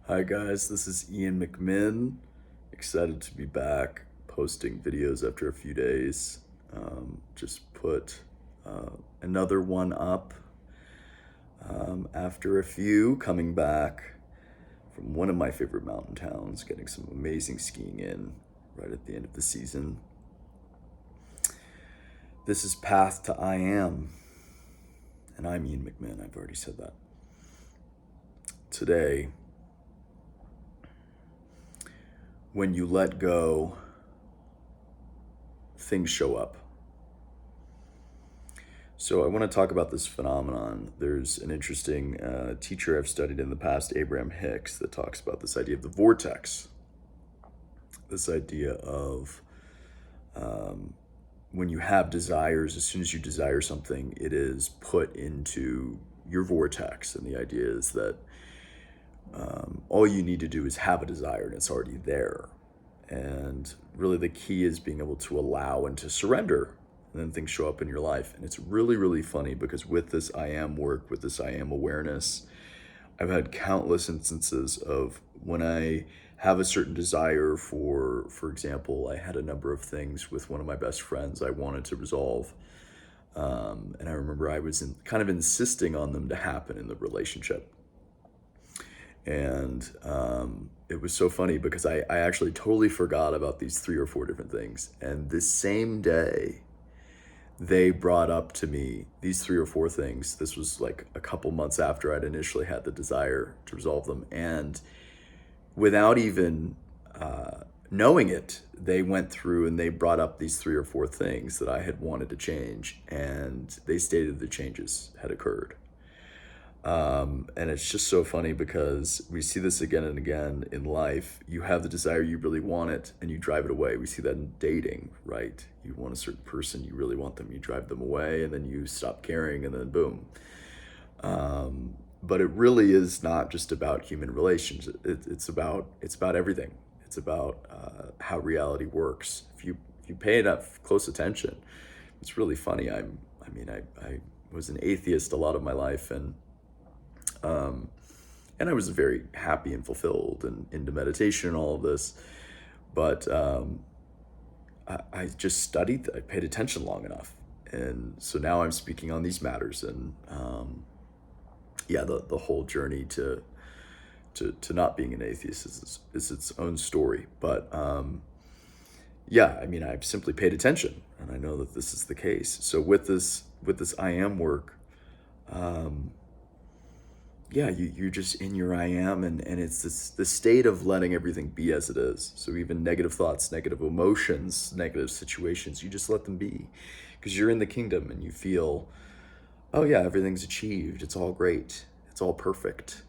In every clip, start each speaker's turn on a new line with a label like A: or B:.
A: Hi guys, this is Ian McMinn. Excited to be back posting videos after a few days. Just put another one up after a few, coming back from one of my favorite mountain towns, getting some amazing skiing in right at the end of the season. This is Path to I Am, and I'm Ian McMinn. I've already said that. Today, when you let go, things show up. So I want to talk about this phenomenon. There's an interesting teacher I've studied in the past, Abraham Hicks, that talks about this idea of the vortex. This idea of when you have desires, as soon as you desire something, it is put into your vortex. And the idea is that all you need to do is have a desire and it's already there. And really the key is being able to allow and to surrender, and then things show up in your life. And it's really, really funny because with this I am work, with this I am awareness, I've had countless instances of when I have a certain desire for example, I had a number of things with one of my best friends I wanted to resolve. And I remember I was kind of insisting on them to happen in the relationship. And it was so funny because I actually totally forgot about these 3 or 4 different things. And the same day, they brought up to me these 3 or 4 things. This was like a couple months after I'd initially had the desire to resolve them. And without even knowing it, they went through and they brought up these 3 or 4 things that I had wanted to change. And they stated the changes had occurred. And it's just so funny because we see this again and again in life. You have the desire, you really want it, and you drive it away. We see that in dating, right? You want a certain person, you really want them, you drive them away, and then you stop caring, and then boom. But it really is not just about human relations. It's about everything. It's about how reality works. If you pay enough close attention, it's really funny. I was an atheist a lot of my life, um, and I was very happy and fulfilled and into meditation and all of this. But I just studied, I paid attention long enough. And so now I'm speaking on these matters. And yeah, the whole journey to not being an atheist is its own story. But yeah, I mean, I've simply paid attention and I know that this is the case. So with this I am work, yeah, you're just in your I am, and it's the state of letting everything be as it is. So even negative thoughts, negative emotions, negative situations, you just let them be because you're in the kingdom and you feel, oh yeah, everything's achieved. It's all great. It's all perfect.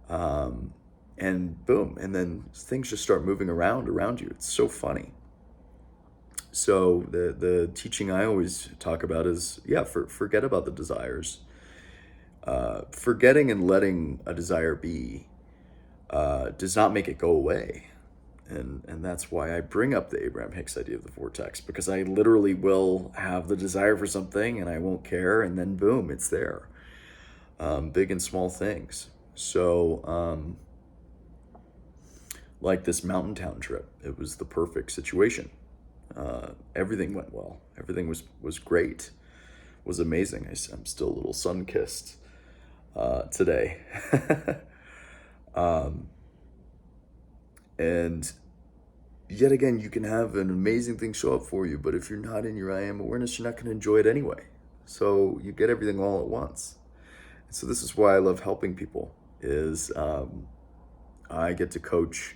A: Um, and boom, and then things just start moving around you. It's so funny. So the teaching I always talk about is, yeah, forget about the desires. Forgetting and letting a desire be does not make it go away. And that's why I bring up the Abraham Hicks idea of the vortex, because I literally will have the desire for something and I won't care, and then boom, it's there. Big and small things. So, like this mountain town trip, it was the perfect situation. Everything went well. Everything was great. Was amazing. I'm still a little sun kissed today. And yet again, you can have an amazing thing show up for you, but if you're not in your I am awareness, you're not going to enjoy it anyway. So you get everything all at once. And so this is why I love helping people. Is I get to coach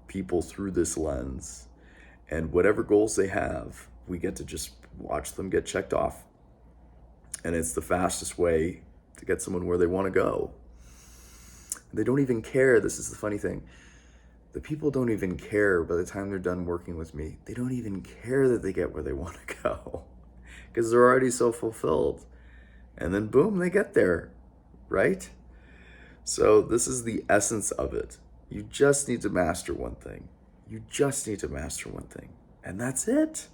A: people through this lens, and whatever goals they have, we get to just watch them get checked off. And it's the fastest way to get someone where they want to go. They don't even care. This is the funny thing. The people don't even care by the time they're done working with me. They don't even care that they get where they want to go because they're already so fulfilled. And then boom, they get there, right? So this is the essence of it. You just need to master one thing. You just need to master one thing. And that's it.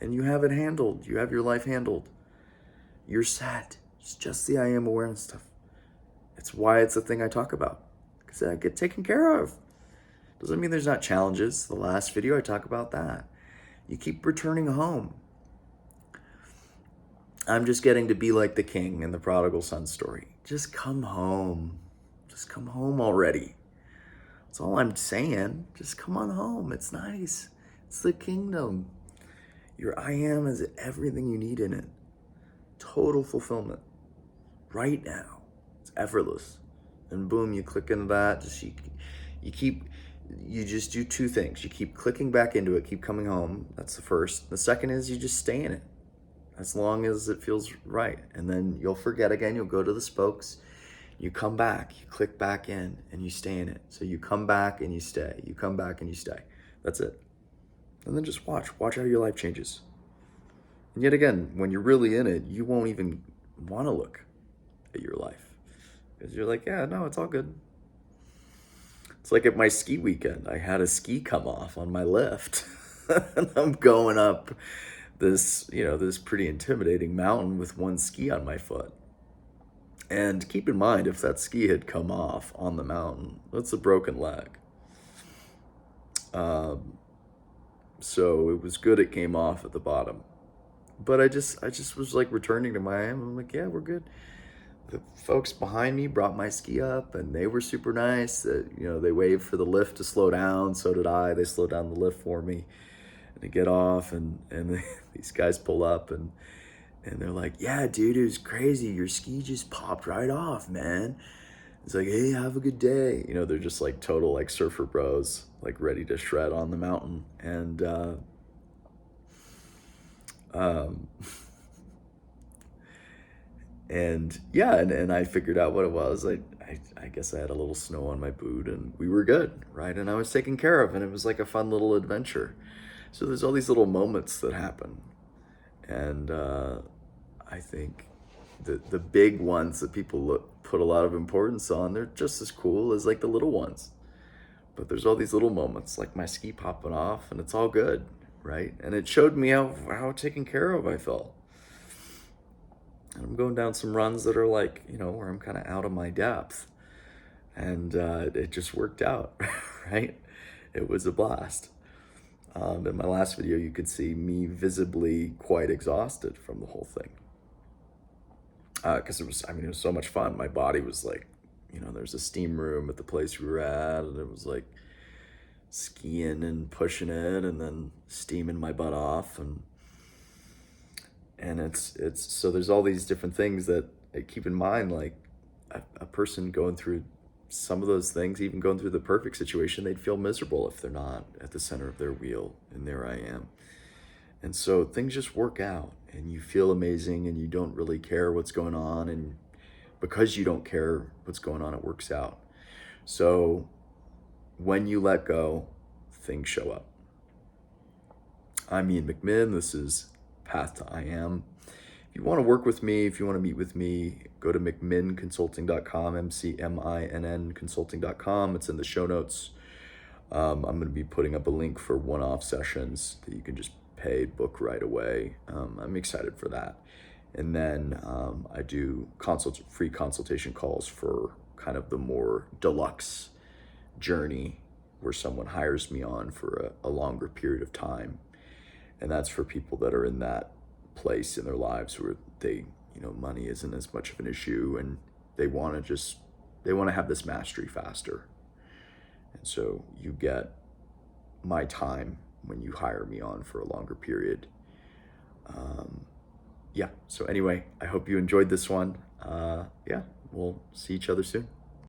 A: And you have it handled. You have your life handled. You're set. It's just the I am awareness stuff. It's why it's a thing I talk about. get taken care of. Doesn't mean there's not challenges. The last video I talk about that. You keep returning home. I'm just getting to be like the king in the prodigal son story. Just come home. Just come home already. That's all I'm saying. Just come on home. It's nice. It's the kingdom. Your I am has everything you need in it. Total fulfillment. Right now. It's effortless. And boom, you click into that. You just do two things. You keep clicking back into it, keep coming home. That's the first. The second is you just stay in it as long as it feels right. And then you'll forget again. You'll go to the spokes. You come back, you click back in, and you stay in it. So you come back and you stay. You come back and you stay. That's it. And then just watch how your life changes. And yet again, when you're really in it, you won't even want to look at your life. Because you're like, yeah, no, it's all good. It's like at my ski weekend, I had a ski come off on my lift. And I'm going up this pretty intimidating mountain with one ski on my foot. And keep in mind, if that ski had come off on the mountain, that's a broken leg. So it was good it came off at the bottom. But I just was like returning to Miami. I'm like, yeah, we're good. The folks behind me brought my ski up, and they were super nice. They waved for the lift to slow down. So did I. They slowed down the lift for me, and to get off. And these guys pull up, and they're like, yeah, dude, it was crazy. Your ski just popped right off, man. It's like, hey, have a good day. They're just like total like surfer bros, like ready to shred on the mountain. And and yeah, and I figured out what it was. I guess I had a little snow on my boot, and we were good, right? And I was taken care of, and it was like a fun little adventure. So there's all these little moments that happen. And I think the big ones that people put a lot of importance on, they're just as cool as like the little ones. But there's all these little moments, like my ski popping off, and it's all good, right? And it showed me how taken care of I felt. And I'm going down some runs that are like, where I'm kind of out of my depth. And it just worked out, right? It was a blast. In my last video, you could see me visibly quite exhausted from the whole thing. Because it was so much fun. My body was like, there's a steam room at the place we were at, and it was like skiing and pushing it and then steaming my butt off. And it's so there's all these different things that I keep in mind, like a person going through some of those things, even going through the perfect situation, they'd feel miserable if they're not at the center of their wheel, and there I am. And so things just work out, and you feel amazing, and you don't really care what's going on, and because you don't care what's going on, it works out. So when you let go, things show up. I'm Ian McMinn. This is Path to I Am. If you want to work with me, if you want to meet with me, go to mcminnconsulting.com, MCMINN consulting.com. It's in the show notes. I'm going to be putting up a link for one-off sessions that you can just pay, book right away. I'm excited for that. And then I do free consultation calls for kind of the more deluxe journey where someone hires me on for a longer period of time. And that's for people that are in that place in their lives where they, money isn't as much of an issue, and they want to have this mastery faster. And so you get my time when you hire me on for a longer period. So anyway, I hope you enjoyed this one. We'll see each other soon.